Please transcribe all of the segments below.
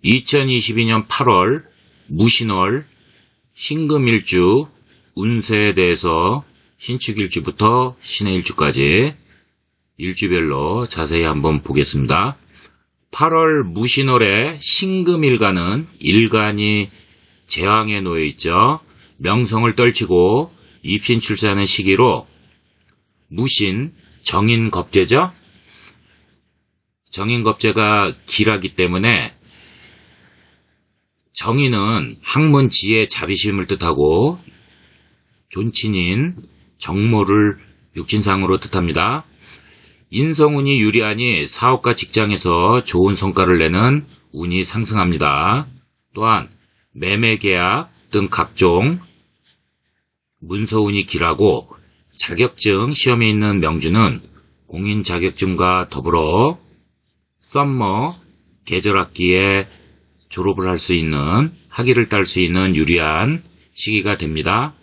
2022년 8월 무신월 신금일주 운세에 대해서 신축일주부터 신해일주까지 일주별로 자세히 한번 보겠습니다. 8월 무신월에 신금일간은 일간이 제왕에 놓여 있죠. 명성을 떨치고 입신출세하는 시기로 무신, 정인겁제죠. 정인겁제가 기라기 때문에 정인은 학문, 지혜, 자비심을 뜻하고 존친인 정모를 육신상으로 뜻합니다. 인성운이 유리하니 사업과 직장에서 좋은 성과를 내는 운이 상승합니다. 또한 매매계약 등 각종 문서운이 길하고 자격증 시험에 있는 명주는 공인 자격증과 더불어 썸머 계절학기에 졸업을 할 수 있는 학위를 딸 수 있는 유리한 시기가 됩니다.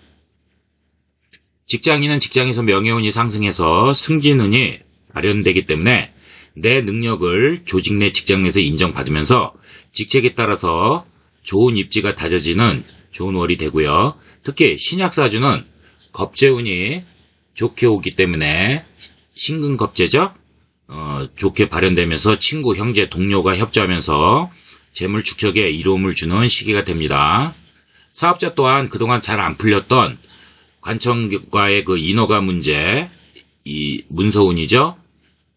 직장인은 직장에서 명예운이 상승해서 승진운이 발현되기 때문에 내 능력을 조직 내 직장 내에서 인정받으면서 직책에 따라서 좋은 입지가 다져지는 좋은 월이 되고요. 특히 신약사주는 겁재운이 좋게 오기 때문에 신금겁재죠. 좋게 발현되면서 친구, 형제, 동료가 협조하면서 재물 축적에 이로움을 주는 시기가 됩니다. 사업자 또한 그동안 잘 안 풀렸던 관청과의 그 인허가 문제, 이 문서운이죠.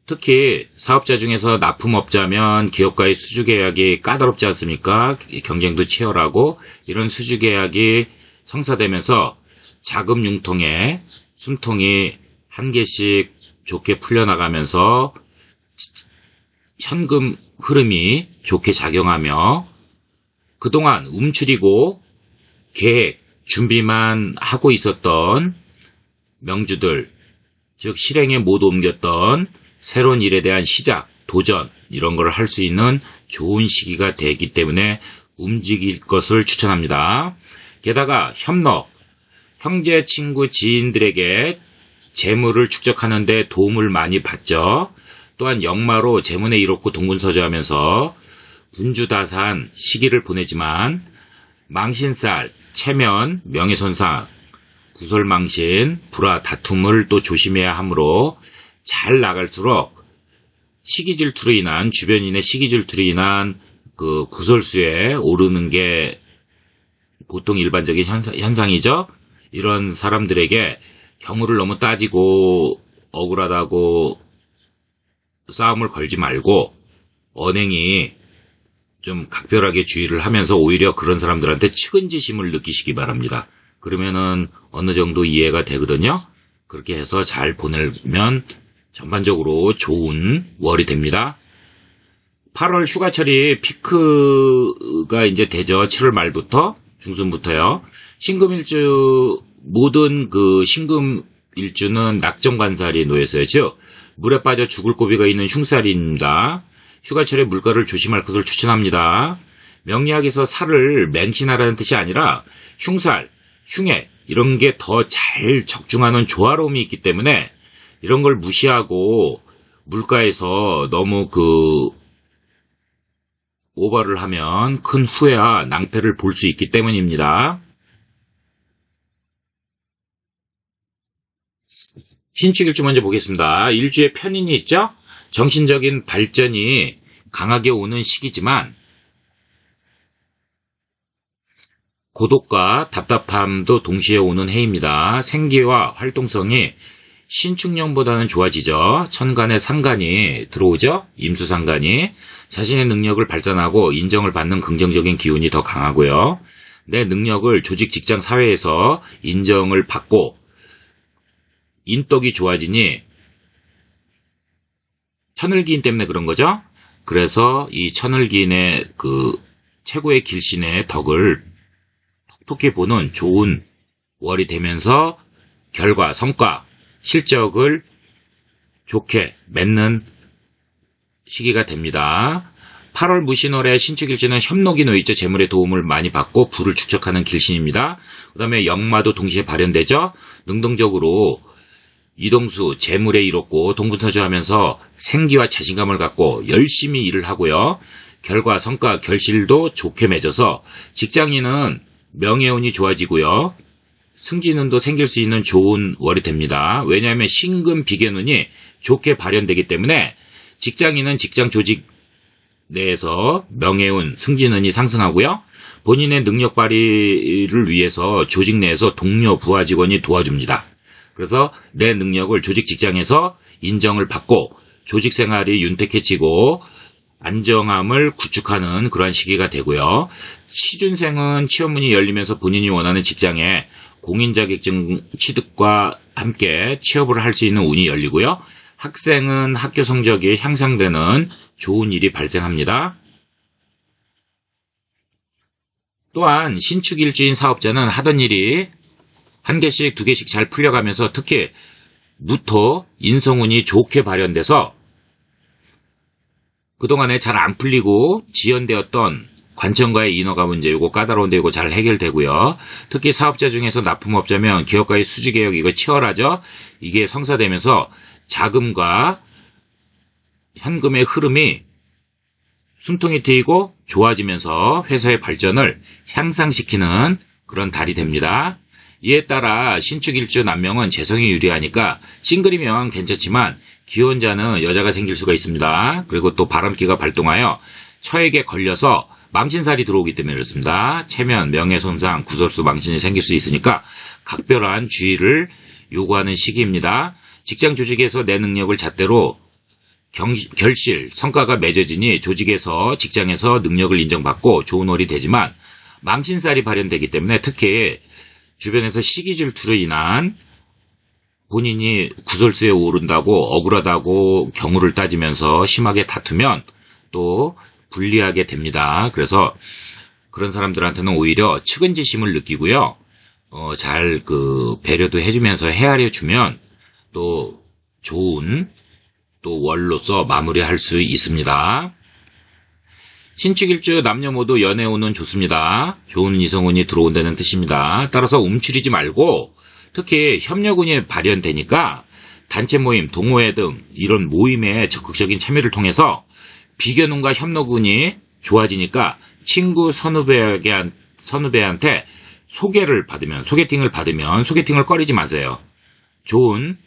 특히 사업자 중에서 납품업자면 기업과의 수주계약이 까다롭지 않습니까? 경쟁도 치열하고 이런 수주계약이 성사되면서 자금 융통에 숨통이 한 개씩 좋게 풀려나가면서 현금 흐름이 좋게 작용하며 그동안 움츠리고 계획, 준비만 하고 있었던 명주들, 즉 실행에 못 옮겼던 새로운 일에 대한 시작, 도전 이런 걸 할 수 있는 좋은 시기가 되기 때문에 움직일 것을 추천합니다. 게다가 협력, 형제, 친구, 지인들에게 재물을 축적하는 데 도움을 많이 받죠. 또한 역마로 재문에 이롭고 동분서주하면서 분주다산 시기를 보내지만 망신살, 체면, 명예손상, 구설망신, 불화, 다툼을 또 조심해야 하므로 잘 나갈수록 시기질투로 인한 주변인의 시기질투로 인한 그 구설수에 오르는 게 보통 일반적인 현상이죠. 이런 사람들에게 경우를 너무 따지고 억울하다고 싸움을 걸지 말고 언행이 좀 각별하게 주의를 하면서 오히려 그런 사람들한테 측은지심을 느끼시기 바랍니다. 그러면은 어느 정도 이해가 되거든요. 그렇게 해서 잘 보내면 전반적으로 좋은 월이 됩니다. 8월 휴가철이 피크가 이제 되죠. 7월 말부터 중순부터요. 신금일주 모든 그 신금일주는 낙정관살이 놓여있어요. 즉 물에 빠져 죽을 고비가 있는 흉살입니다. 휴가철에 물가를 조심할 것을 추천합니다. 명리학에서 살을 맹신하라는 뜻이 아니라 흉살, 흉액 이런 게 더 잘 적중하는 조화로움이 있기 때문에 이런 걸 무시하고 물가에서 너무 오버를 하면 큰 후회와 낭패를 볼 수 있기 때문입니다. 신축일주 먼저 보겠습니다. 일주에 편인이 있죠? 정신적인 발전이 강하게 오는 시기지만 고독과 답답함도 동시에 오는 해입니다. 생기와 활동성이 신축년보다는 좋아지죠. 천간에 상간이 들어오죠. 임수상간이 자신의 능력을 발산하고 인정을 받는 긍정적인 기운이 더 강하고요. 내 능력을 조직, 직장, 사회에서 인정을 받고 인덕이 좋아지니 천을기인 때문에 그런 거죠. 그래서 이 천을기인의 그 최고의 길신의 덕을 톡톡히 보는 좋은 월이 되면서 결과, 성과, 실적을 좋게 맺는 시기가 됩니다. 8월 무신월에 신축일주는 협록이 놓여있죠. 재물의 도움을 많이 받고 부를 축적하는 길신입니다. 그 다음에 역마도 동시에 발현되죠. 능동적으로 이동수, 재물에 이롭고 동분서주하면서 생기와 자신감을 갖고 열심히 일을 하고요. 결과, 성과, 결실도 좋게 맺어서 직장인은 명예운이 좋아지고요. 승진운도 생길 수 있는 좋은 월이 됩니다. 왜냐하면 신금 비견운이 좋게 발현되기 때문에 직장인은 직장 조직 내에서 명예운, 승진운이 상승하고요. 본인의 능력 발휘를 위해서 조직 내에서 동료, 부하 직원이 도와줍니다. 그래서 내 능력을 조직 직장에서 인정을 받고 조직 생활이 윤택해지고 안정함을 구축하는 그러한 시기가 되고요. 취준생은 취업문이 열리면서 본인이 원하는 직장에 공인자격증 취득과 함께 취업을 할 수 있는 운이 열리고요. 학생은 학교 성적이 향상되는 좋은 일이 발생합니다. 또한 신축일주인 사업자는 하던 일이 한 개씩 두 개씩 잘 풀려가면서 특히 무토 인성운이 좋게 발현돼서 그동안에 잘 안 풀리고 지연되었던 관청과의 인허가 문제, 이거 까다로운데 이거 잘 해결되고요. 특히 사업자 중에서 납품업자면 기업과의 수주개혁 이거 치열하죠. 이게 성사되면서 자금과 현금의 흐름이 숨통이 트이고 좋아지면서 회사의 발전을 향상시키는 그런 달이 됩니다. 이에 따라 신축일주 남명은 재성이 유리하니까 싱글이면 괜찮지만 기혼자는 여자가 생길 수가 있습니다. 그리고 또 바람기가 발동하여 처에게 걸려서 망신살이 들어오기 때문에 그렇습니다. 체면, 명예손상, 구설수, 망신이 생길 수 있으니까 각별한 주의를 요구하는 시기입니다. 직장 조직에서 내 능력을 잣대로 결실, 성과가 맺어지니 조직에서 직장에서 능력을 인정받고 좋은 월이 되지만 망신살이 발현되기 때문에 특히 주변에서 시기 질투로 인한 본인이 구설수에 오른다고 억울하다고 경우를 따지면서 심하게 다투면 또 불리하게 됩니다. 그래서 그런 사람들한테는 오히려 측은지심을 느끼고요. 잘 배려도 해주면서 헤아려 주면 또 좋은 또 월로서 마무리할 수 있습니다. 신축일주 남녀 모두 연애운은 좋습니다. 좋은 이성운이 들어온다는 뜻입니다. 따라서 움츠리지 말고 특히 협력운이 발현되니까 단체 모임, 동호회 등 이런 모임에 적극적인 참여를 통해서 비견운과 협력운이 좋아지니까 친구 선후배한테 소개팅을 받으면 소개팅을 꺼리지 마세요. 좋은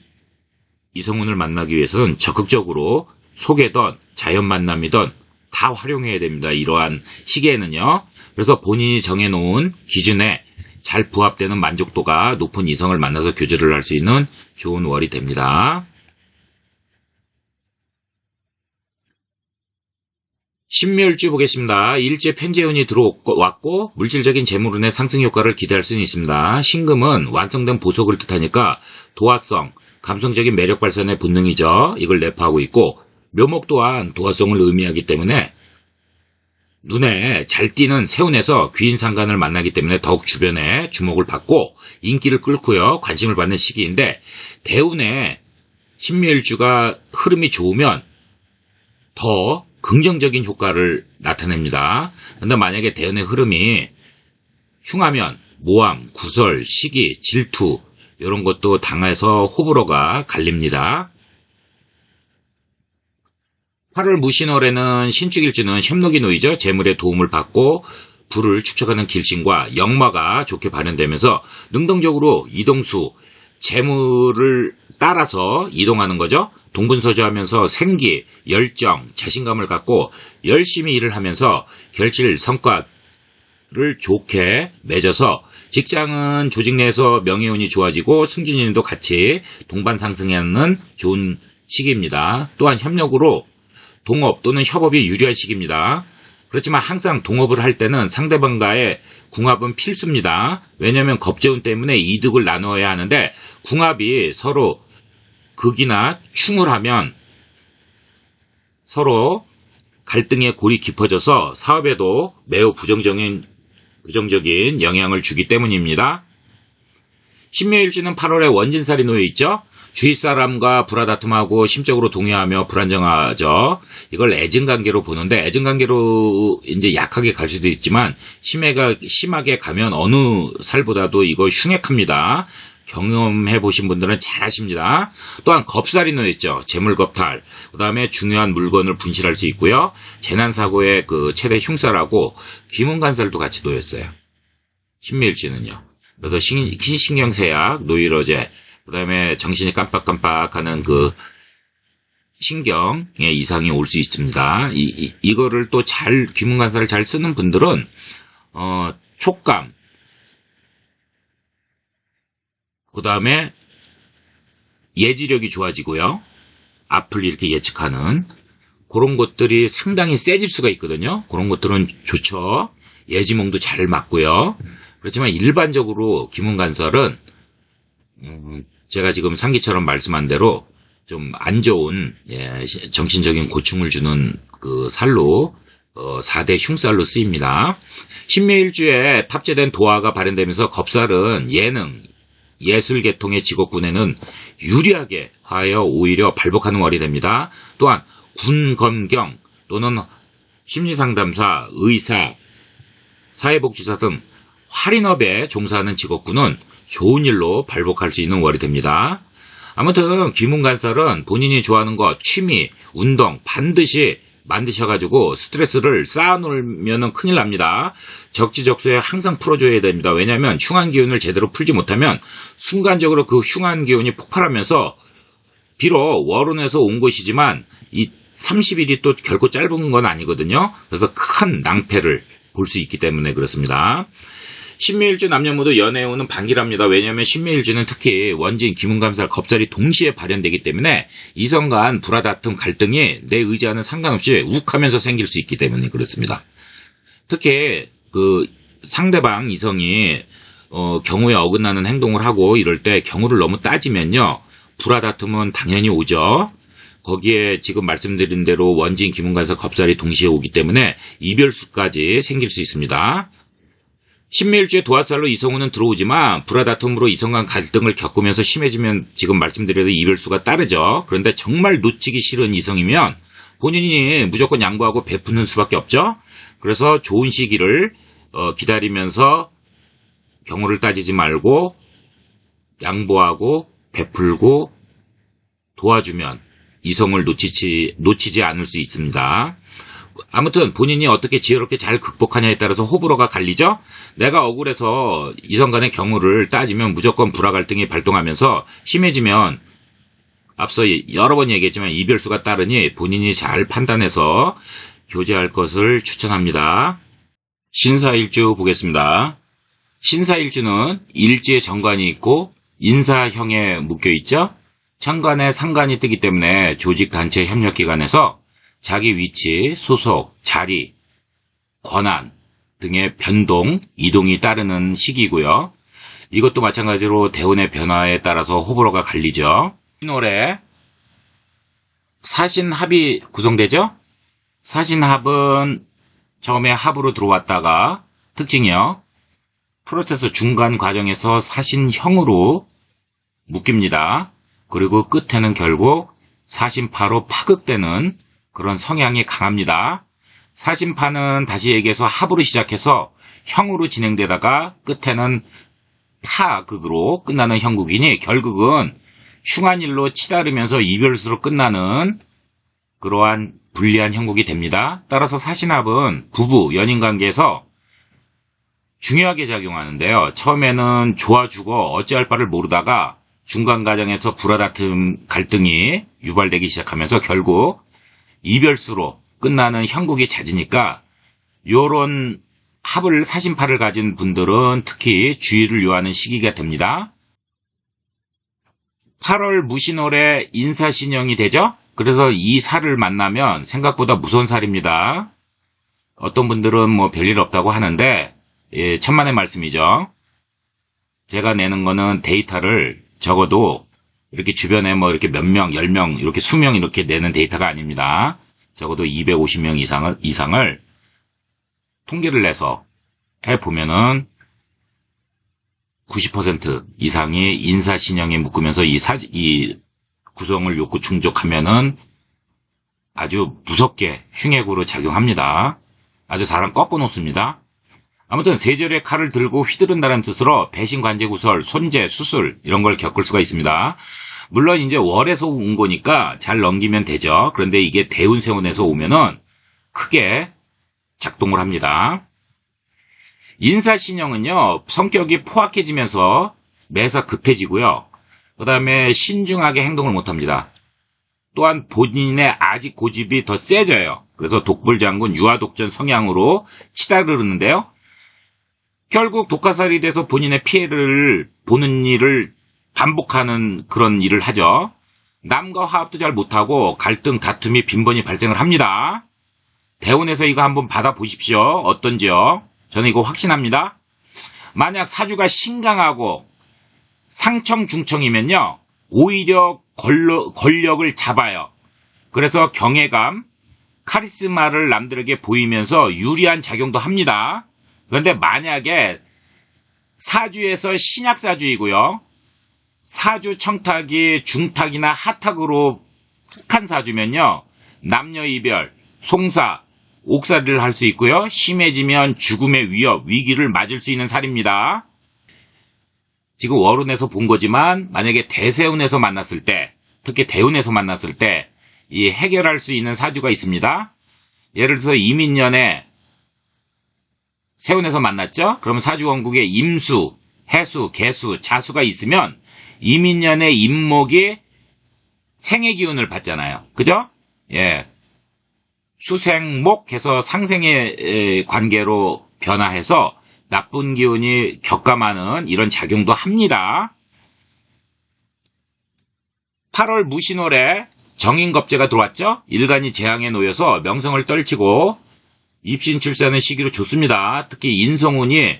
이성운을 만나기 위해서는 적극적으로 소개든 자연 만남이든 다 활용해야 됩니다. 이러한 시기에는요. 그래서 본인이 정해놓은 기준에 잘 부합되는 만족도가 높은 이성을 만나서 교제를 할 수 있는 좋은 월이 됩니다. 신묘일주 보겠습니다. 일제 편재운이 들어왔고 물질적인 재물운의 상승 효과를 기대할 수는 있습니다. 신금은 완성된 보석을 뜻하니까 도화성, 감성적인 매력 발산의 본능이죠. 이걸 내포하고 있고 묘목 또한 도화성을 의미하기 때문에 눈에 잘 띄는 세운에서 귀인 상간을 만나기 때문에 더욱 주변에 주목을 받고 인기를 끌고요. 관심을 받는 시기인데 대운의 신묘일주가 흐름이 좋으면 더 긍정적인 효과를 나타냅니다. 그런데 만약에 대운의 흐름이 흉하면 모함, 구설, 시기, 질투 이런 것도 당해서 호불호가 갈립니다. 8월 무신월에는 신축일주는 협록이 놓이죠. 재물의 도움을 받고 부를 축적하는 길신과 역마가 좋게 발현되면서 능동적으로 이동수, 재물을 따라서 이동하는 거죠. 동분서주하면서 생기, 열정, 자신감을 갖고 열심히 일을 하면서 결실, 성과를 좋게 맺어서 직장은 조직 내에서 명예운이 좋아지고 승진운도 같이 동반 상승하는 좋은 시기입니다. 또한 협력으로 동업 또는 협업이 유리한 시기입니다. 그렇지만 항상 동업을 할 때는 상대방과의 궁합은 필수입니다. 왜냐하면 겁재운 때문에 이득을 나눠야 하는데 궁합이 서로 극이나 충을 하면 서로 갈등의 골이 깊어져서 사업에도 매우 부정적인 영향을 주기 때문입니다. 신묘일주는 8월에 원진살이 놓여있죠. 주위 사람과 불화다툼하고 심적으로 동요하며 불안정하죠. 이걸 애증관계로 보는데 애증관계로 이제 약하게 갈 수도 있지만 심하게 가면 어느 살보다도 이거 흉액합니다. 경험해 보신 분들은 잘 아십니다. 또한 겁살이 놓여있죠. 재물겁탈. 그 다음에 중요한 물건을 분실할 수 있고요. 재난사고의 그 최대 흉사라고 귀문관살도 같이 놓였어요. 신묘일주는요. 그래서 신경쇠약, 노이로제, 그 다음에 정신이 깜빡깜빡하는 그 신경의 이상이 올 수 있습니다. 이거를 또 귀문관살을 잘 쓰는 분들은, 촉감, 그 다음에 예지력이 좋아지고요. 앞을 이렇게 예측하는 그런 것들이 상당히 세질 수가 있거든요. 그런 것들은 좋죠. 예지몽도 잘 맞고요. 그렇지만 일반적으로 귀문관살은 제가 지금 상기처럼 말씀한 대로 좀 안 좋은 정신적인 고충을 주는 그 살로 4대 흉살로 쓰입니다. 신묘일주에 탑재된 도화가 발현되면서 겁살은 예능, 예술 계통의 직업군에는 유리하게 하여 오히려 발복하는 월이 됩니다. 또한 군검경 또는 심리상담사, 의사, 사회복지사 등 활인업에 종사하는 직업군은 좋은 일로 발복할 수 있는 월이 됩니다. 아무튼 귀문관살은 본인이 좋아하는 것, 취미, 운동 반드시 만드셔가지고 스트레스를 쌓아놓으면 큰일 납니다. 적지적소에 항상 풀어줘야 됩니다. 왜냐하면 흉한 기운을 제대로 풀지 못하면 순간적으로 그 흉한 기운이 폭발하면서 비록 월운에서 온 것이지만 이 30일이 또 결코 짧은 건 아니거든요. 그래서 큰 낭패를 볼 수 있기 때문에 그렇습니다. 신묘일주 남녀 모두 연애운은 반기랍니다. 왜냐하면 신묘일주는 특히 원진, 귀문관살, 겁살이 동시에 발현되기 때문에 이성 간 불화다툼, 갈등이 내 의지와는 상관없이 욱하면서 생길 수 있기 때문에 그렇습니다. 특히 그 상대방 이성이 경우에 어긋나는 행동을 하고 이럴 때 경우를 너무 따지면요. 불화다툼은 당연히 오죠. 거기에 지금 말씀드린 대로 원진, 귀문관살, 겁살이 동시에 오기 때문에 이별수까지 생길 수 있습니다. 신묘일주에 도화살로 이성운은 들어오지만 불화다툼으로 이성 간 갈등을 겪으면서 심해지면 지금 말씀드린 이별수가 따르죠. 그런데 정말 놓치기 싫은 이성이면 본인이 무조건 양보하고 베푸는 수밖에 없죠. 그래서 좋은 시기를 기다리면서 경우를 따지지 말고 양보하고 베풀고 도와주면 이성을 놓치지 않을 수 있습니다. 아무튼 본인이 어떻게 지혜롭게 잘 극복하냐에 따라서 호불호가 갈리죠. 내가 억울해서 이성 간의 경우를 따지면 무조건 불화 갈등이 발동하면서 심해지면 앞서 여러 번 얘기했지만 이별수가 따르니 본인이 잘 판단해서 교제할 것을 추천합니다. 신사일주 보겠습니다. 신사일주는 일지에 정관이 있고 인사형에 묶여있죠. 천간에 상관이 뜨기 때문에 조직, 단체, 협력기관에서 자기 위치, 소속, 자리, 권한 등의 변동, 이동이 따르는 시기고요. 이것도 마찬가지로 대운의 변화에 따라서 호불호가 갈리죠. 이 노래 사신합이 구성되죠. 사신합은 처음에 합으로 들어왔다가 특징이요. 프로세스 중간 과정에서 사신형으로 묶입니다. 그리고 끝에는 결국 사신파로 파극되는 그런 성향이 강합니다. 사신파는 다시 얘기해서 합으로 시작해서 형으로 진행되다가 끝에는 파극으로 끝나는 형국이니 결국은 흉한 일로 치달으면서 이별수로 끝나는 그러한 불리한 형국이 됩니다. 따라서 사신합은 부부, 연인관계에서 중요하게 작용하는데요. 처음에는 좋아주고 어찌할 바를 모르다가 중간 과정에서 불화다툼, 갈등이 유발되기 시작하면서 결국 이별수로 끝나는 형국이 잦으니까 요런 합을 사신파를 가진 분들은 특히 주의를 요하는 시기가 됩니다. 8월 무신월에 인사신형이 되죠. 그래서 이 살을 만나면 생각보다 무서운 살입니다. 어떤 분들은 뭐 별일 없다고 하는데 천만의 말씀이죠. 제가 내는 거는 데이터를 적어도 이렇게 주변에 뭐 이렇게 몇 명, 10명, 이렇게 수명 이렇게 내는 데이터가 아닙니다. 적어도 250명 이상을 통계를 내서 해보면은 90% 이상이 인사신형에 묶으면서 이 구성을 욕구 충족하면은 아주 무섭게 흉액으로 작용합니다. 아주 사람 꺾어 놓습니다. 아무튼 세절의 칼을 들고 휘두른다는 뜻으로 배신, 관제, 구설, 손재, 수술 이런 걸 겪을 수가 있습니다. 물론 이제 월에서 온 거니까 잘 넘기면 되죠. 그런데 이게 대운, 세운에서 오면은 크게 작동을 합니다. 인사신형은요, 성격이 포악해지면서 매사 급해지고요. 그 다음에 신중하게 행동을 못합니다. 또한 본인의 아직 고집이 더 세져요. 그래서 독불장군, 유아독전 성향으로 치달으르는데요. 결국 독가살이 돼서 본인의 피해를 보는 일을 반복하는 그런 일을 하죠. 남과 화합도 잘 못하고 갈등, 다툼이 빈번히 발생을 합니다. 대운에서 이거 한번 받아보십시오. 어떤지요? 저는 이거 확신합니다. 만약 사주가 신강하고 상청중청이면요, 오히려 권력을 잡아요. 그래서 경외감, 카리스마를 남들에게 보이면서 유리한 작용도 합니다. 그런데 만약에 사주에서 신약사주이고요, 사주 청탁이 중탁이나 하탁으로 툭한 사주면요, 남녀이별, 송사, 옥살이를 할 수 있고요, 심해지면 죽음의 위협, 위기를 맞을 수 있는 살입니다. 지금 월운에서 본 거지만 만약에 대세운에서 만났을 때, 특히 대운에서 만났을 때 이 해결할 수 있는 사주가 있습니다. 예를 들어서 이민년에 세운에서 만났죠? 그러면 사주원국에 임수, 해수, 개수, 자수가 있으면 이민년의 임목이 생의 기운을 받잖아요. 그죠? 예. 수생목 해서 상생의 관계로 변화해서 나쁜 기운이 격감하는 이런 작용도 합니다. 8월 무신월에 정인겁제가 들어왔죠? 일간이 재앙에 놓여서 명성을 떨치고 입신 출세하는 시기로 좋습니다. 특히 인성운이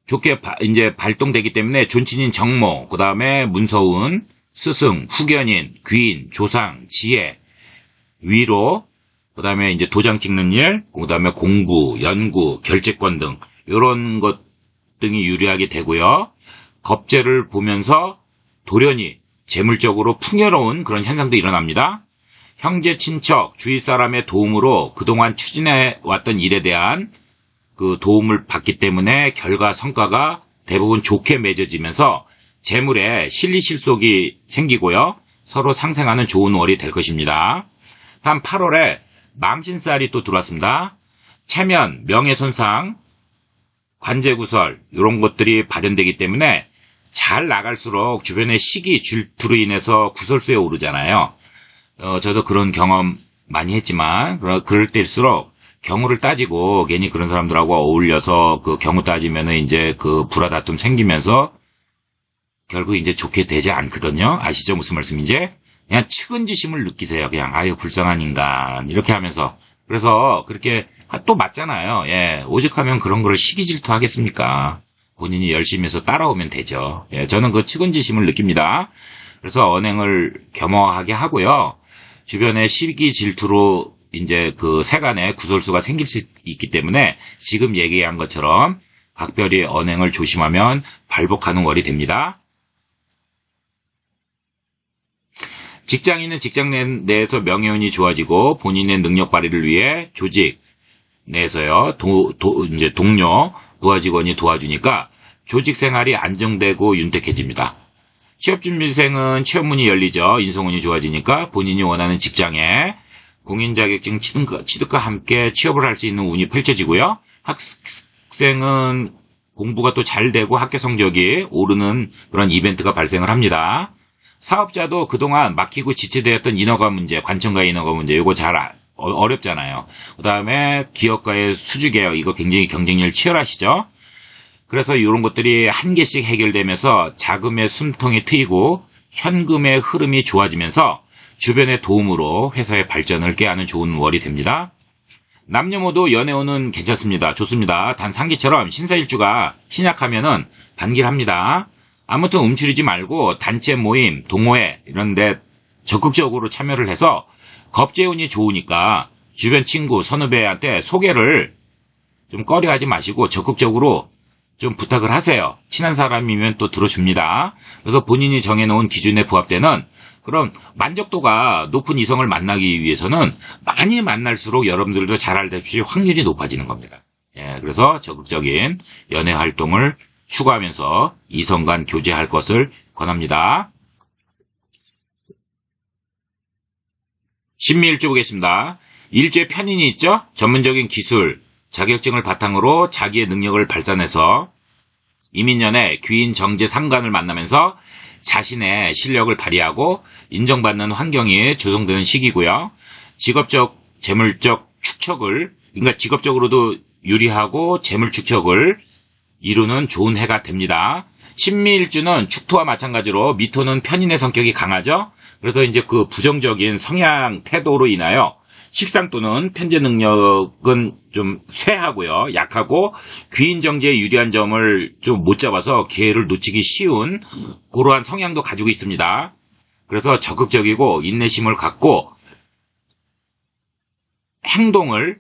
좋게 이제 발동되기 때문에 존친인 정모, 그 다음에 문서운, 스승, 후견인, 귀인, 조상, 지혜, 위로, 그 다음에 이제 도장 찍는 일, 그 다음에 공부, 연구, 결재권 등 이런 것 등이 유리하게 되고요. 겁재를 보면서 돌연히 재물적으로 풍요로운 그런 현상도 일어납니다. 형제, 친척, 주위 사람의 도움으로 그동안 추진해왔던 일에 대한 그 도움을 받기 때문에 결과 성과가 대부분 좋게 맺어지면서 재물에 실리실속이 생기고요. 서로 상생하는 좋은 월이 될 것입니다. 다음 8월에 망신살이 또 들어왔습니다. 체면, 명예손상, 관제구설 이런 것들이 발현되기 때문에 잘 나갈수록 주변의 시기, 질투로 인해서 구설수에 오르잖아요. 저도 그런 경험 많이 했지만 그럴 때일수록 경우를 따지고 괜히 그런 사람들하고 어울려서 그 경우 따지면은 이제 그 불화다툼 생기면서 결국 이제 좋게 되지 않거든요. 아시죠? 무슨 말씀인지? 그냥 측은지심을 느끼세요. 그냥 아유 불쌍한 인간 이렇게 하면서. 그래서 그렇게 또 맞잖아요. 예, 오죽하면 그런 거를 시기 질투하겠습니까? 본인이 열심히 해서 따라오면 되죠. 예, 저는 그 측은지심을 느낍니다. 그래서 언행을 겸허하게 하고요. 주변에 시기 질투로 이제 그 세간에 구설수가 생길 수 있기 때문에 지금 얘기한 것처럼 각별히 언행을 조심하면 발복하는 월이 됩니다. 직장인은 직장 내에서 명예운이 좋아지고 본인의 능력 발휘를 위해 조직 내에서요, 이제 동료, 부하 직원이 도와주니까 조직 생활이 안정되고 윤택해집니다. 취업준비생은 취업문이 열리죠. 인성운이 좋아지니까 본인이 원하는 직장에 공인자격증 취득과 함께 취업을 할 수 있는 운이 펼쳐지고요. 학생은 공부가 또 잘 되고 학교 성적이 오르는 그런 이벤트가 발생을 합니다. 사업자도 그동안 막히고 지체되었던 인허가 문제, 관청과의 인허가 문제, 이거 잘 어렵잖아요. 그 다음에 기업과의 수주 개혁, 이거 굉장히 경쟁률 치열하시죠? 그래서 이런 것들이 한 개씩 해결되면서 자금의 숨통이 트이고 현금의 흐름이 좋아지면서 주변의 도움으로 회사의 발전을 꾀하는 좋은 월이 됩니다. 남녀 모두 연애운은 괜찮습니다. 좋습니다. 단 상기처럼 신사일주가 신약하면은 반길합니다. 아무튼 움츠리지 말고 단체 모임, 동호회 이런 데 적극적으로 참여를 해서 겁재운이 좋으니까 주변 친구, 선후배한테 소개를 좀 꺼려하지 마시고 적극적으로 좀 부탁을 하세요. 친한 사람이면 또 들어줍니다. 그래서 본인이 정해놓은 기준에 부합되는 그런 만족도가 높은 이성을 만나기 위해서는 많이 만날수록 여러분들도 잘 알다시피 확률이 높아지는 겁니다. 예, 그래서 적극적인 연애 활동을 추구하면서 이성 간 교제할 것을 권합니다. 신미일주 보겠습니다. 일주에 편인이 있죠? 전문적인 기술, 자격증을 바탕으로 자기의 능력을 발산해서 이민년에 귀인 정제 상관을 만나면서 자신의 실력을 발휘하고 인정받는 환경이 조성되는 시기고요. 직업적, 재물적 축척을, 그러니까 직업적으로도 유리하고 재물 축척을 이루는 좋은 해가 됩니다. 신미일주는 축토와 마찬가지로 미토는 편인의 성격이 강하죠. 그래서 이제 그 부정적인 성향 태도로 인하여 식상 또는 편제 능력은 좀 쇠하고요. 약하고 귀인 정제에 유리한 점을 좀 못 잡아서 기회를 놓치기 쉬운 그러한 성향도 가지고 있습니다. 그래서 적극적이고 인내심을 갖고 행동을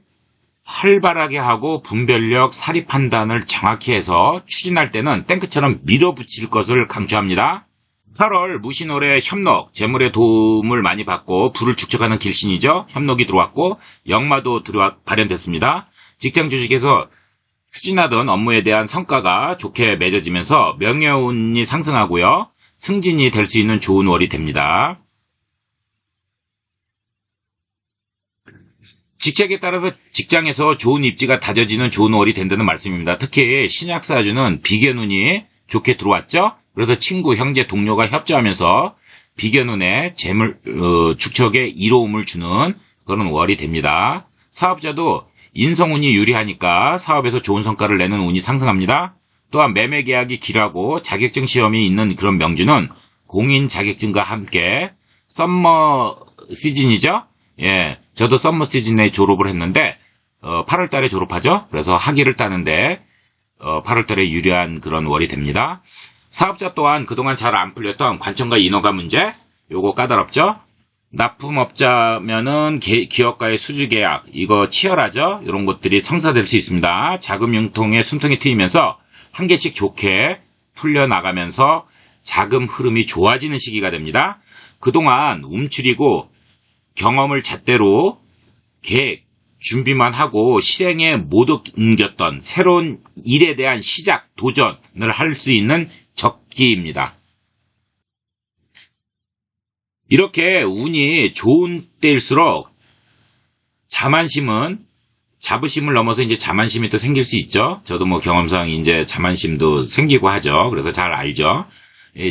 활발하게 하고 분별력, 사리 판단을 정확히 해서 추진할 때는 탱크처럼 밀어붙일 것을 강조합니다. 8월 무신월의 협록, 재물의 도움을 많이 받고 불을 축적하는 길신이죠. 협록이 들어왔고 역마도 발현됐습니다. 직장 조직에서 추진하던 업무에 대한 성과가 좋게 맺어지면서 명예운이 상승하고요. 승진이 될 수 있는 좋은 월이 됩니다. 직책에 따라서 직장에서 좋은 입지가 다져지는 좋은 월이 된다는 말씀입니다. 특히 신약사주는 비견운이 좋게 들어왔죠. 그래서 친구, 형제, 동료가 협조하면서 비견운에 재물 축척에 이로움을 주는 그런 월이 됩니다. 사업자도 인성운이 유리하니까 사업에서 좋은 성과를 내는 운이 상승합니다. 또한 매매 계약이 길하고 자격증 시험이 있는 그런 명주는 공인 자격증과 함께 썸머 시즌이죠. 예, 저도 썸머 시즌에 졸업을 했는데 8월 달에 졸업하죠. 그래서 학위를 따는데 8월 달에 유리한 그런 월이 됩니다. 사업자 또한 그동안 잘 안 풀렸던 관청과 인허가 문제, 요거 까다롭죠? 납품업자면은 기업과의 수주계약, 이거 치열하죠? 이런 것들이 성사될 수 있습니다. 자금 융통에 숨통이 트이면서 한 개씩 좋게 풀려나가면서 자금 흐름이 좋아지는 시기가 됩니다. 그동안 움츠리고 경험을 잣대로 계획, 준비만 하고 실행에 못 옮겼던 새로운 일에 대한 시작, 도전을 할 수 있는 적기입니다. 이렇게 운이 좋은 때일수록 자부심을 넘어서 이제 자만심이 또 생길 수 있죠. 저도 뭐 경험상 이제 자만심도 생기고 하죠. 그래서 잘 알죠.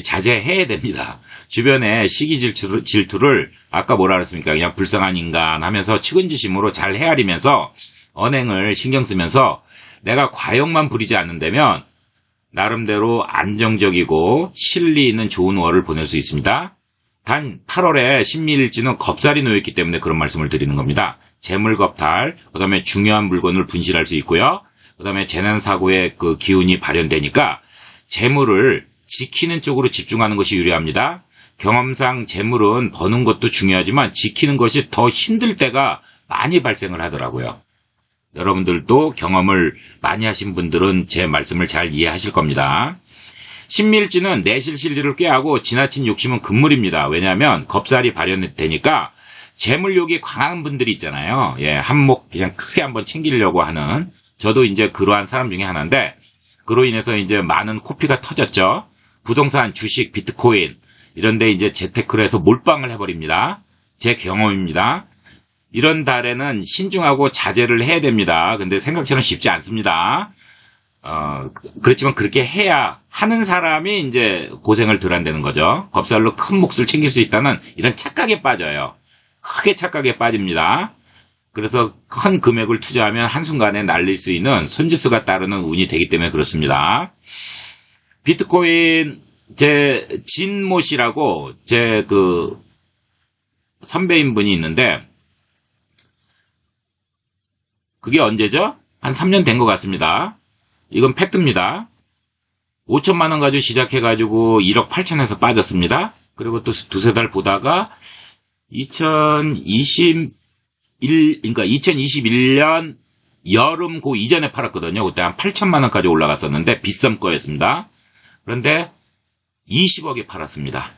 자제해야 됩니다. 주변에 시기 질투를 아까 뭐라 그랬습니까? 그냥 불쌍한 인간 하면서 측은지심으로 잘 헤아리면서 언행을 신경 쓰면서 내가 과욕만 부리지 않는다면 나름대로 안정적이고 실리 있는 좋은 월을 보낼 수 있습니다. 단 8월에 신미일지는 겁살이 놓여있기 때문에 그런 말씀을 드리는 겁니다. 재물겁탈, 그 다음에 중요한 물건을 분실할 수 있고요. 그 다음에 재난사고의 그 기운이 발현되니까 재물을 지키는 쪽으로 집중하는 것이 유리합니다. 경험상 재물은 버는 것도 중요하지만 지키는 것이 더 힘들 때가 많이 발생을 하더라고요. 여러분들도 경험을 많이 하신 분들은 제 말씀을 잘 이해하실 겁니다. 신미일지는 내실 실리를 꾀하고 지나친 욕심은 금물입니다. 왜냐하면 겁살이 발현되니까 재물욕이 강한 분들이 있잖아요. 예, 한몫 그냥 크게 한번 챙기려고 하는, 저도 이제 그러한 사람 중에 하나인데, 그로 인해서 이제 많은 코피가 터졌죠. 부동산, 주식, 비트코인 이런데 이제 재테크를 해서 몰빵을 해버립니다. 제 경험입니다. 이런 달에는 신중하고 자제를 해야 됩니다. 근데 생각처럼 쉽지 않습니다. 그렇지만 그렇게 해야 하는 사람이 이제 고생을 덜 한다는 거죠. 겁살로 큰 몫을 챙길 수 있다는 이런 착각에 빠져요. 크게 착각에 빠집니다. 그래서 큰 금액을 투자하면 한순간에 날릴 수 있는 손지수가 따르는 운이 되기 때문에 그렇습니다. 비트코인 제 진모 씨라고 제 그 선배인 분이 있는데, 그게 언제죠? 한 3년 된 것 같습니다. 이건 팩트입니다. 5천만 원 가지고 시작해가지고 1억 8천에서 빠졌습니다. 그리고 또 두세 달 보다가 2021년 여름 그 이전에 팔았거든요. 그때 한 8천만 원까지 올라갔었는데 비싼 거였습니다. 그런데 20억에 팔았습니다.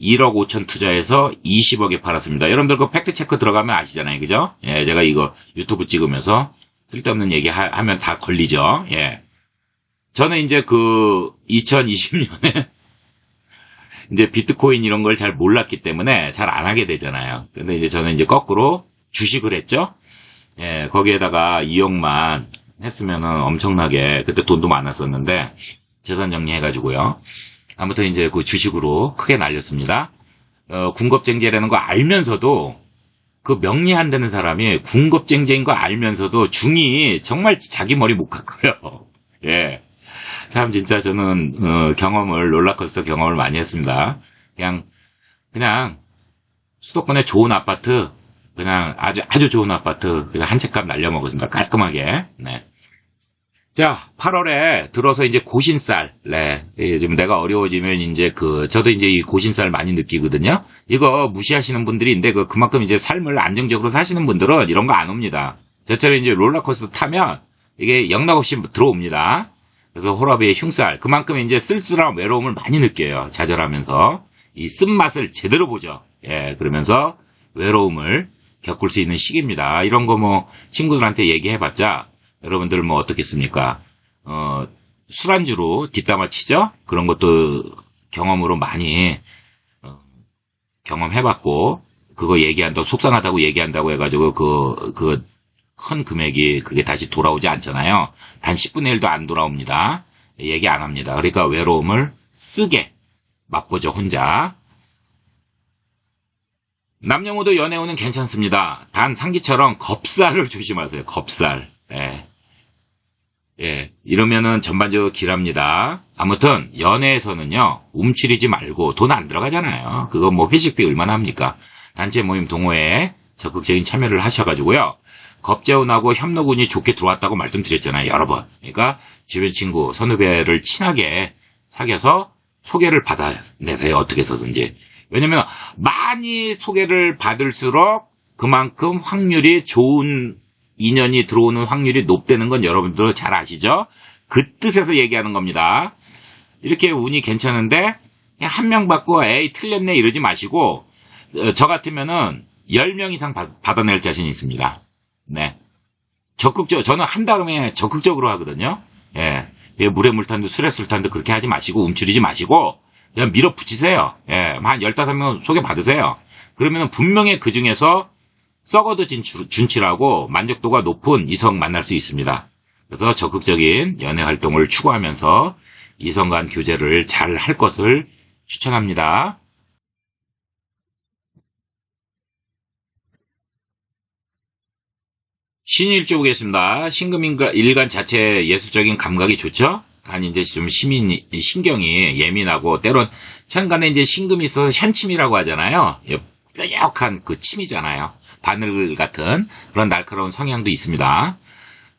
1억 5천 투자해서 20억에 팔았습니다. 여러분들 그 팩트체크 들어가면 아시잖아요. 그죠? 예, 제가 이거 유튜브 찍으면서 쓸데없는 얘기 하면 다 걸리죠. 예. 저는 이제 2020년에 이제 비트코인 이런 걸 잘 몰랐기 때문에 잘 안 하게 되잖아요. 근데 이제 저는 이제 거꾸로 주식을 했죠. 예, 거기에다가 2억만 했으면은 엄청나게, 그때 돈도 많았었는데, 재산 정리해가지고요. 아무튼 이제 그 주식으로 크게 날렸습니다. 군겁쟁제라는 거 알면서도, 그 명리한다는 사람이 군겁쟁제인 거 알면서도 중이 정말 자기 머리 못 깎고요. 예. 참 진짜 저는 롤러코스터 경험을 많이 했습니다. 그냥 수도권에 좋은 아파트, 그냥 아주 좋은 아파트 그냥 한 채값 날려먹었습니다. 깔끔하게. 네. 자, 8월에 들어서 이제 고신살. 네. 지금 내가 어려워지면 이제 저도 이제 이 고신살 많이 느끼거든요. 이거 무시하시는 분들이 있는데 그만큼 이제 삶을 안정적으로 사시는 분들은 이런 거 안 옵니다. 저처럼 이제 롤러코스터 타면 이게 영락없이 들어옵니다. 그래서 호라비의 흉살. 그만큼 이제 쓸쓸한 외로움을 많이 느껴요. 좌절하면서. 이 쓴맛을 제대로 보죠. 예, 그러면서 외로움을 겪을 수 있는 시기입니다. 이런 거 친구들한테 얘기해봤자 여러분들 어떻겠습니까? 술안주로 뒷담화 치죠? 그런 것도 경험으로 많이 경험해봤고, 그거 얘기한다고, 속상하다고 얘기한다고 해가지고 큰 금액이 그게 다시 돌아오지 않잖아요. 단 10분의 1도 안 돌아옵니다. 얘기 안 합니다. 그러니까 외로움을 쓰게 맛보죠, 혼자. 남녀모두 연애운은 괜찮습니다. 단 상기처럼 겁살을 조심하세요. 겁살. 예. 예. 이러면은 전반적으로 길합니다. 아무튼 연애에서는요, 움츠리지 말고 돈 안 들어가잖아요. 그거 회식비 얼마나 합니까? 단체 모임 동호회에 적극적인 참여를 하셔가지고요. 겁재운하고 협력운이 좋게 들어왔다고 말씀드렸잖아요. 여러 번. 그러니까 주변 친구, 선후배를 친하게 사귀어서 소개를 받아내세요. 어떻게 해서든지. 왜냐면 많이 소개를 받을수록 그만큼 확률이 좋은 인연이 들어오는 확률이 높다는 건 여러분들 잘 아시죠? 그 뜻에서 얘기하는 겁니다. 이렇게 운이 괜찮은데 그냥 한 명 받고 에이 틀렸네 이러지 마시고, 저 같으면은 10명 이상 받아낼 자신이 있습니다. 네. 저는 한 다음에 적극적으로 하거든요. 예. 물에 물 탄 듯 술에 술 탄 듯 그렇게 하지 마시고, 움츠리지 마시고, 그냥 밀어붙이세요. 예. 한 15명 소개받으세요. 그러면은 분명히 그 중에서 썩어도 준치라고 만족도가 높은 이성 만날 수 있습니다. 그래서 적극적인 연애 활동을 추구하면서 이성 간 교제를 잘 할 것을 추천합니다. 신일주 보겠습니다. 신금일간 자체 예술적인 감각이 좋죠? 단 이제 좀 신경이 예민하고, 때론 천간에 이제 신금이 있어서 현침이라고 하잖아요. 뾰족한 침이잖아요. 바늘 같은 그런 날카로운 성향도 있습니다.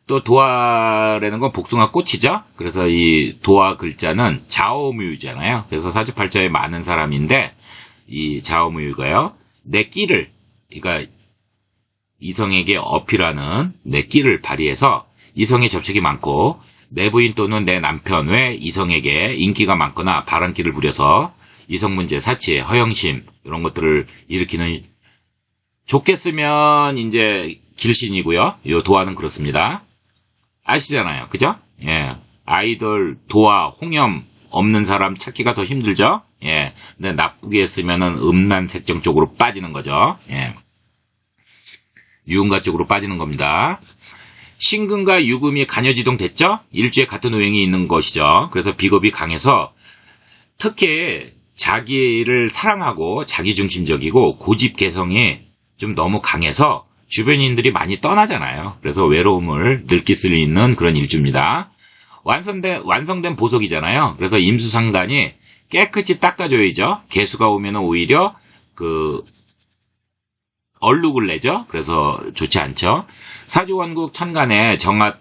또 도화라는 건 복숭아 꽃이죠. 그래서 이 도화 글자는 자오무유잖아요. 그래서 사주팔자에 많은 사람인데 이 자오무유가요, 내 끼를, 그러니까 이성에게 어필하는 내 끼를 발휘해서 이성의 접촉이 많고, 내 부인 또는 내 남편 외 이성에게 인기가 많거나 바람기를 부려서 이성 문제, 사치, 허영심 이런 것들을 일으키는, 좋게 쓰면 이제 길신이고요. 이 도화는 그렇습니다. 아시잖아요. 그죠? 예. 아이돌, 도화, 홍염 없는 사람 찾기가 더 힘들죠? 예. 근데 나쁘게 쓰면은 음란색정 쪽으로 빠지는 거죠. 예. 유금가 쪽으로 빠지는 겁니다. 신금과 유금이 간여지동 됐죠? 일주에 같은 오행이 있는 것이죠. 그래서 비겁이 강해서 특히 자기를 사랑하고 자기중심적이고 고집 개성이 좀 너무 강해서 주변인들이 많이 떠나잖아요. 그래서 외로움을 느낄 수 있는 그런 일주입니다. 완성된 보석이잖아요. 그래서 임수상간이 깨끗이 닦아줘야죠. 개수가 오면 오히려 얼룩을 내죠. 그래서 좋지 않죠. 사주원국 천간에 정화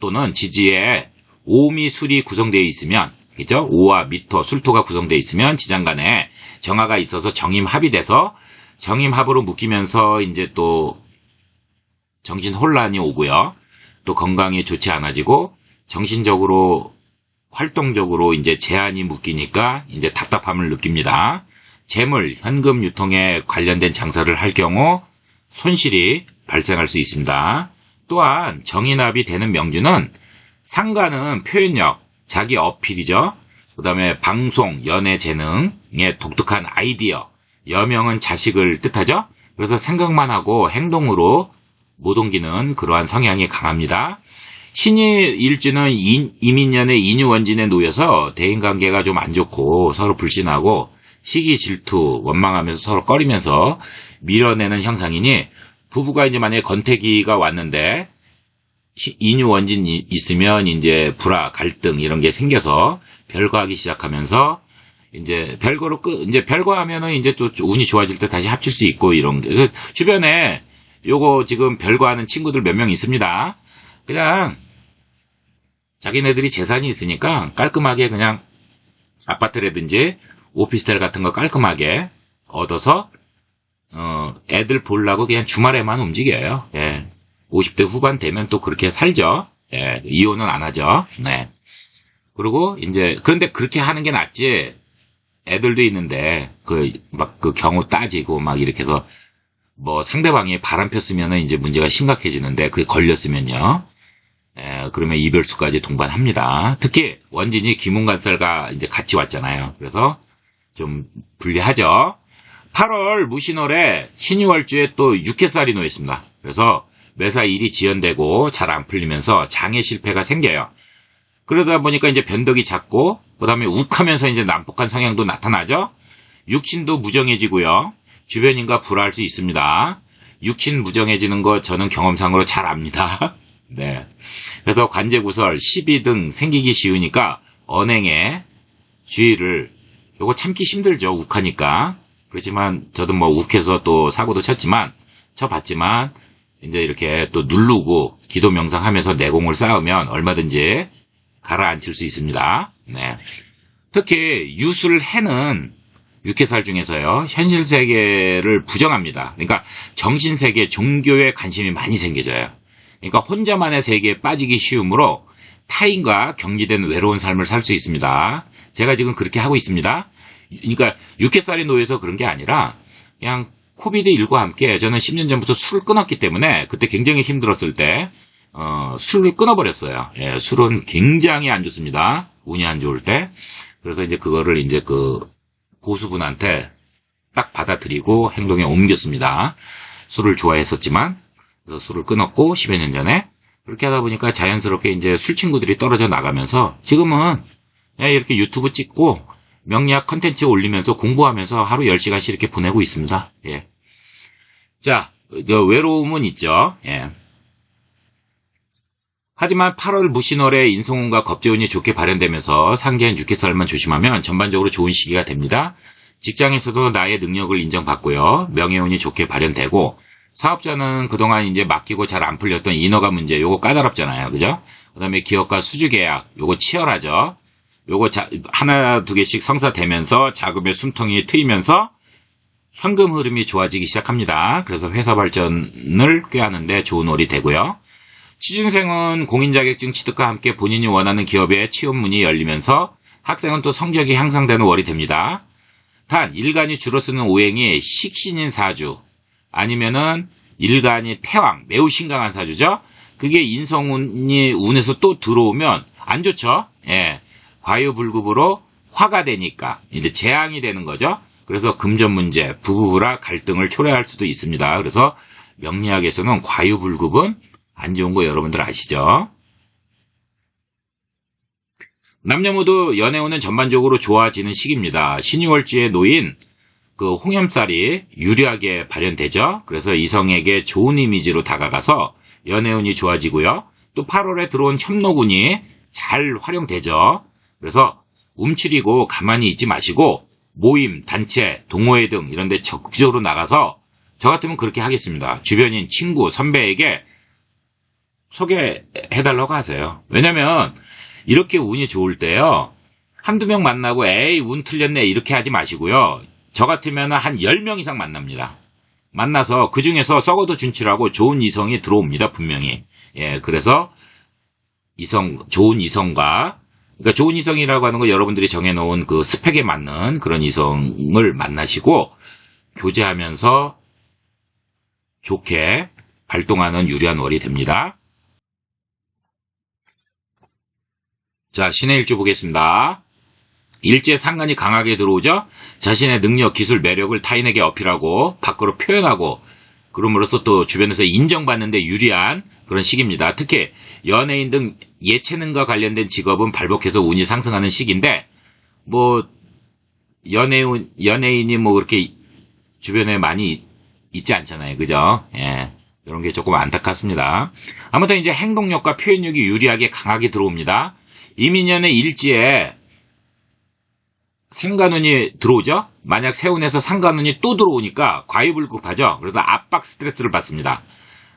또는 지지에 오미, 술이 구성되어 있으면, 그죠? 오와 미토, 술토가 구성되어 있으면 지장간에 정화가 있어서 정임합이 돼서 정임합으로 묶이면서 이제 또 정신 혼란이 오고요. 또 건강이 좋지 않아지고 정신적으로 활동적으로 이제 제한이 묶이니까 이제 답답함을 느낍니다. 재물, 현금 유통에 관련된 장사를 할 경우 손실이 발생할 수 있습니다. 또한 정인합이 되는 명주는 상가는 표현력, 자기 어필이죠. 그 다음에 방송, 연애, 재능의 독특한 아이디어, 여명은 자식을 뜻하죠. 그래서 생각만 하고 행동으로 못 옮기는 그러한 성향이 강합니다. 신이 일주는 이민년의 인유원진에 놓여서 대인관계가 좀 안 좋고 서로 불신하고 시기 질투 원망하면서 서로 꺼리면서 밀어내는 형상이니 부부가 이제 만약에 건태기가 왔는데 인유원진이 있으면 이제 불화 갈등 이런 게 생겨서 별거하기 시작하면서 이제 별거로 이제 별거하면은 이제 또 운이 좋아질 때 다시 합칠 수 있고 이런 게 주변에 요거 지금 별거하는 친구들 몇 명 있습니다. 그냥 자기네들이 재산이 있으니까 깔끔하게 그냥 아파트라든지 오피스텔 같은 거 깔끔하게 얻어서 애들 보려고 그냥 주말에만 움직여요. 예. 50대 후반 되면 또 그렇게 살죠. 예. 이혼은 안 하죠. 네. 그리고 이제 그런데 그렇게 하는 게 낫지. 애들도 있는데 막 그 경우 따지고 막 이렇게 해서 뭐 상대방이 바람 폈으면은 이제 문제가 심각해지는데 그게 걸렸으면요. 그러면 이별수까지 동반합니다. 특히 원진이 기문간살과 이제 같이 왔잖아요. 그래서 좀 불리하죠. 8월 무신월에 신유월주에 또 육해살이 놓여 있습니다. 그래서 매사 일이 지연되고 잘 안 풀리면서 장애 실패가 생겨요. 그러다 보니까 이제 변덕이 잦고 그다음에 욱하면서 이제 난폭한 성향도 나타나죠. 육친도 무정해지고요. 주변인과 불화할 수 있습니다. 육친 무정해지는 거 저는 경험상으로 잘 압니다. 네. 그래서 관제구설, 시비 등 생기기 쉬우니까 언행에 주의를 요거 참기 힘들죠. 욱하니까. 그렇지만 저도 뭐 욱해서 또 사고도 쳐봤지만 이제 이렇게 또 누르고 기도 명상하면서 내공을 쌓으면 얼마든지 가라앉힐 수 있습니다. 네. 특히 유술해는 육해살 중에서요. 현실 세계를 부정합니다. 그러니까 정신 세계, 종교에 관심이 많이 생겨져요. 그러니까 혼자만의 세계에 빠지기 쉬우므로 타인과 격리된 외로운 삶을 살 수 있습니다. 제가 지금 그렇게 하고 있습니다. 그러니까 육해살이 놓여서 그런 게 아니라 그냥 코비드19와 함께 저는 10년 전부터 술을 끊었기 때문에 그때 굉장히 힘들었을 때 술을 끊어버렸어요. 예, 술은 굉장히 안 좋습니다. 운이 안 좋을 때. 그래서 이제 그거를 이제 그 고수분한테 딱 받아들이고 행동에 옮겼습니다. 술을 좋아했었지만 그래서 술을 끊었고 10여 년 전에 그렇게 하다 보니까 자연스럽게 이제 술 친구들이 떨어져 나가면서 지금은 이렇게 유튜브 찍고 명리학 컨텐츠 올리면서 공부하면서 하루 10시간씩 이렇게 보내고 있습니다. 예. 자, 외로움은 있죠. 예. 하지만 8월 무신월에 인성운과 겁재운이 좋게 발현되면서 상기한 육해살만 조심하면 전반적으로 좋은 시기가 됩니다. 직장에서도 나의 능력을 인정받고요. 명예운이 좋게 발현되고 사업자는 그동안 이제 맡기고 잘 안 풀렸던 인허가 문제 요거 까다롭잖아요. 그죠? 그다음에 기업과 수주계약 요거 치열하죠. 요거 하나 두 개씩 성사되면서 자금의 숨통이 트이면서 현금 흐름이 좋아지기 시작합니다. 그래서 회사 발전을 꾀하는데 좋은 월이 되고요. 취준생은 공인자격증 취득과 함께 본인이 원하는 기업에 취업문이 열리면서 학생은 또 성적이 향상되는 월이 됩니다. 단 일간이 주로 쓰는 오행이 식신인 사주 아니면은 일간이 태왕 매우 신강한 사주죠. 그게 인성운이 운에서 또 들어오면 안 좋죠. 예. 과유불급으로 화가 되니까 이제 재앙이 되는 거죠. 그래서 금전 문제, 부부불화 갈등을 초래할 수도 있습니다. 그래서 명리학에서는 과유불급은 안 좋은 거 여러분들 아시죠? 남녀 모두 연애운은 전반적으로 좋아지는 시기입니다. 신유월주에 놓인 그 홍염살이 유리하게 발현되죠. 그래서 이성에게 좋은 이미지로 다가가서 연애운이 좋아지고요. 또 8월에 들어온 협록운이 잘 활용되죠. 그래서 움츠리고 가만히 있지 마시고 모임, 단체, 동호회 등 이런 데 적극적으로 나가서 저 같으면 그렇게 하겠습니다. 주변인, 친구, 선배에게 소개해달라고 하세요. 왜냐면 이렇게 운이 좋을 때요. 한두 명 만나고 에이 운 틀렸네 이렇게 하지 마시고요. 저 같으면 한 10명 이상 만납니다. 만나서 그 중에서 썩어도 준치라고 좋은 이성이 들어옵니다. 분명히. 예, 그래서 좋은 이성과 그러니까 좋은 이성이라고 하는 거 여러분들이 정해놓은 그 스펙에 맞는 그런 이성을 만나시고 교제하면서 좋게 발동하는 유리한 월이 됩니다. 자, 신의 일주 보겠습니다. 일지에 상관이 강하게 들어오죠? 자신의 능력, 기술, 매력을 타인에게 어필하고 밖으로 표현하고 그럼으로써 또 주변에서 인정받는 데 유리한 그런 시기입니다. 특히 연예인 등 예체능과 관련된 직업은 발복해서 운이 상승하는 시기인데 뭐 연예인이 뭐 그렇게 주변에 많이 있지 않잖아요. 그죠? 예. 이런 게 조금 안타깝습니다. 아무튼 이제 행동력과 표현력이 유리하게 강하게 들어옵니다. 이민년의 일지에 상관운이 들어오죠? 만약 세운에서 상관운이 또 들어오니까 과유불급하죠? 그래서 압박 스트레스를 받습니다.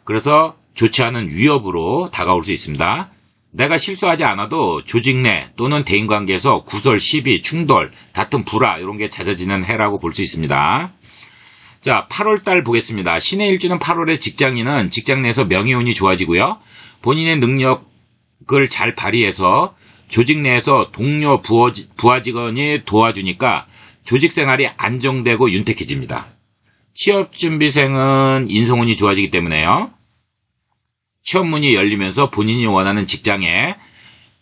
그래서 좋지 않은 위협으로 다가올 수 있습니다. 내가 실수하지 않아도 조직 내 또는 대인관계에서 구설, 시비, 충돌, 다툼, 불화 이런 게 잦아지는 해라고 볼 수 있습니다. 자, 8월달 보겠습니다. 신의 일주는 8월에 직장인은 직장 내에서 명예운이 좋아지고요. 본인의 능력을 잘 발휘해서 조직 내에서 동료, 부하 직원이 도와주니까 조직 생활이 안정되고 윤택해집니다. 취업준비생은 인성운이 좋아지기 때문에요. 취업문이 열리면서 본인이 원하는 직장에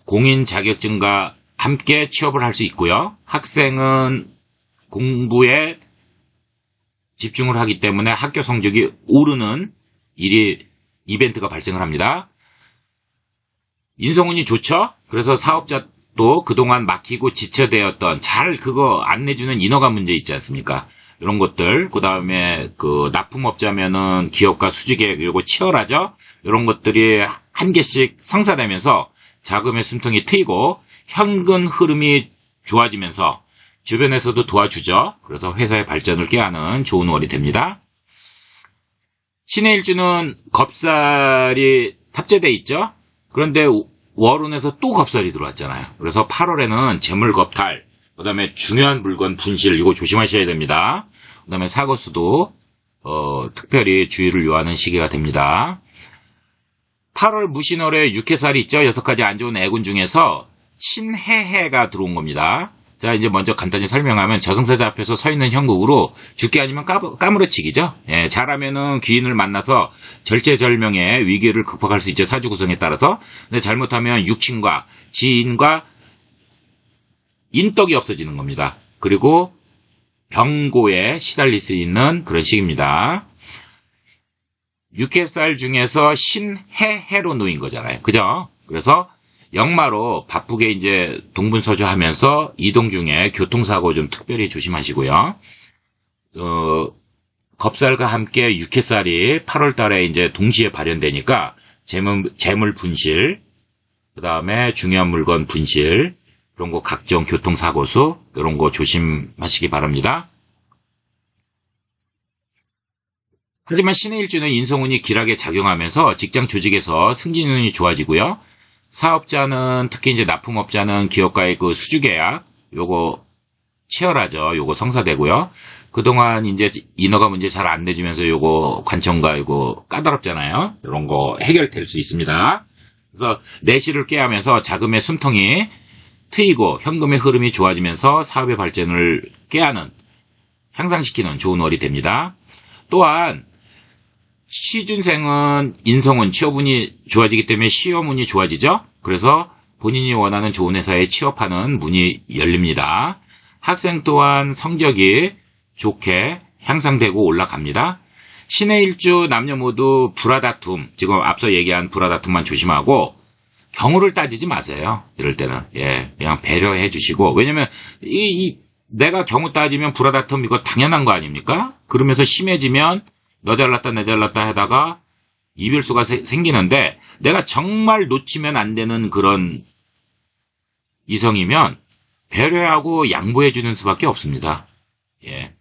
공인 자격증과 함께 취업을 할 수 있고요. 학생은 공부에 집중을 하기 때문에 학교 성적이 오르는 이벤트가 발생을 합니다. 인성운이 좋죠? 그래서 사업자도 그동안 막히고 지체되었던 잘 그거 안 내주는 인허가 문제 있지 않습니까? 이런 것들, 그 다음에 그 납품업자면은 기업과 수주계획 요거 치열하죠? 이런 것들이 한 개씩 성사되면서 자금의 숨통이 트이고 현금 흐름이 좋아지면서 주변에서도 도와주죠. 그래서 회사의 발전을 꾀하는 좋은 월이 됩니다. 신의 일주는 겁살이 탑재되어 있죠. 그런데 월운에서 또 겁살이 들어왔잖아요. 그래서 8월에는 재물겁탈, 그 다음에 중요한 물건 분실 이거 조심하셔야 됩니다. 그 다음에 사고수도 특별히 주의를 요하는 시기가 됩니다. 8월 무신월에 육해살이 있죠. 6가지 안 좋은 애군 중에서 신해해가 들어온 겁니다. 자, 이제 먼저 간단히 설명하면 저승사자 앞에서 서 있는 형국으로 죽기 아니면 까무러치기죠. 예, 잘하면은 귀인을 만나서 절체절명의 위기를 극복할 수 있죠. 사주 구성에 따라서. 근데 잘못하면 육친과 지인과 인덕이 없어지는 겁니다. 그리고 병고에 시달릴 수 있는 그런 시기입니다. 육해살 중에서 신해해로 놓인 거잖아요. 그죠? 그래서 역마로 바쁘게 이제 동분서주하면서 이동 중에 교통사고 좀 특별히 조심하시고요. 겁살과 함께 육해살이 8월 달에 이제 동시에 발현되니까 재물 분실, 그 다음에 중요한 물건 분실, 그런 거 각종 교통사고수, 이런 거 조심하시기 바랍니다. 하지만 신의 일주는 인성운이 길하게 작용하면서 직장 조직에서 승진운이 좋아지고요. 사업자는 특히 이제 납품업자는 기업과의 그 수주계약 요거 치열하죠. 요거 성사되고요. 그동안 이제 인허가 문제 잘 안 내주면서 요거 관청과 요거 까다롭잖아요. 이런 거 해결될 수 있습니다. 그래서 내실을 꾀하면서 자금의 숨통이 트이고 현금의 흐름이 좋아지면서 사업의 발전을 꾀하는 향상시키는 좋은 월이 됩니다. 또한 취준생은 인성운, 취업운이 좋아지기 때문에 시험운이 좋아지죠. 그래서 본인이 원하는 좋은 회사에 취업하는 문이 열립니다. 학생 또한 성적이 좋게 향상되고 올라갑니다. 신의 일주 남녀 모두 불화다툼, 지금 앞서 얘기한 불화다툼만 조심하고 경우를 따지지 마세요. 이럴 때는 그냥 배려해 주시고, 왜냐면 내가 경우 따지면 불화다툼 이거 당연한 거 아닙니까? 그러면서 심해지면 너 잘났다 내 잘났다 하다가 이별수가 생기는데, 내가 정말 놓치면 안 되는 그런 이성이면 배려하고 양보해주는 수밖에 없습니다. 예.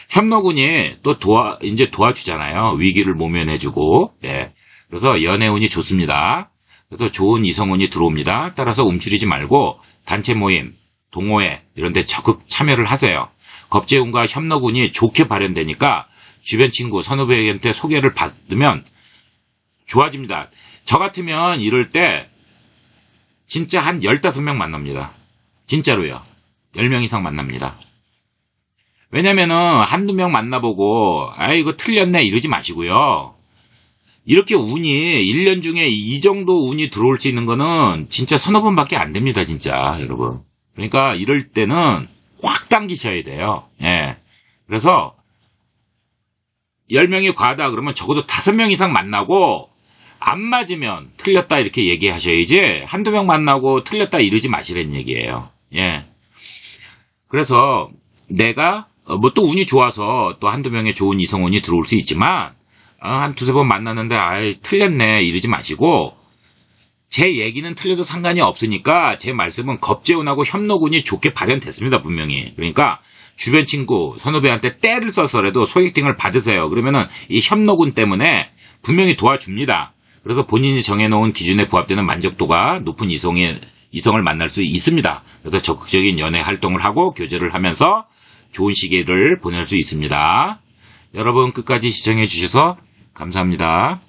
협로군이 또 이제 도와주잖아요. 위기를 모면해주고. 예. 그래서 연애운이 좋습니다. 그래서 좋은 이성운이 들어옵니다. 따라서 움츠리지 말고 단체 모임, 동호회 이런 데 적극 참여를 하세요. 겁재운과 협로군이 좋게 발현되니까 주변 친구, 선후배한테 소개를 받으면 좋아집니다. 저 같으면 이럴 때 진짜 한 15명 만납니다. 진짜로요. 10명 이상 만납니다. 왜냐면은 한두 명 만나보고 이거 틀렸네 이러지 마시고요. 이렇게 운이 1년 중에 이 정도 운이 들어올 수 있는 거는 진짜 서너 번밖에 안 됩니다, 진짜, 여러분. 그러니까 이럴 때는 확 당기셔야 돼요. 예. 그래서 10명이 과하다 그러면 적어도 5명 이상 만나고 안 맞으면 틀렸다 이렇게 얘기하셔야지 한두 명 만나고 틀렸다 이러지 마시라는 얘기예요. 예. 그래서 내가 뭐 또 운이 좋아서 또 한두 명의 좋은 이성운이 들어올 수 있지만 한 두세 번 만났는데 아이 틀렸네 이러지 마시고 제 얘기는 틀려도 상관이 없으니까 제 말씀은 겁재운하고 협록운이 좋게 발현됐습니다, 분명히. 그러니까 주변 친구, 선후배한테 때를 써서라도 소개팅을 받으세요. 그러면은 이 협록운 때문에 분명히 도와줍니다. 그래서 본인이 정해놓은 기준에 부합되는 만족도가 높은 이성을 만날 수 있습니다. 그래서 적극적인 연애 활동을 하고 교제를 하면서 좋은 시기를 보낼 수 있습니다. 여러분 끝까지 시청해 주셔서 감사합니다.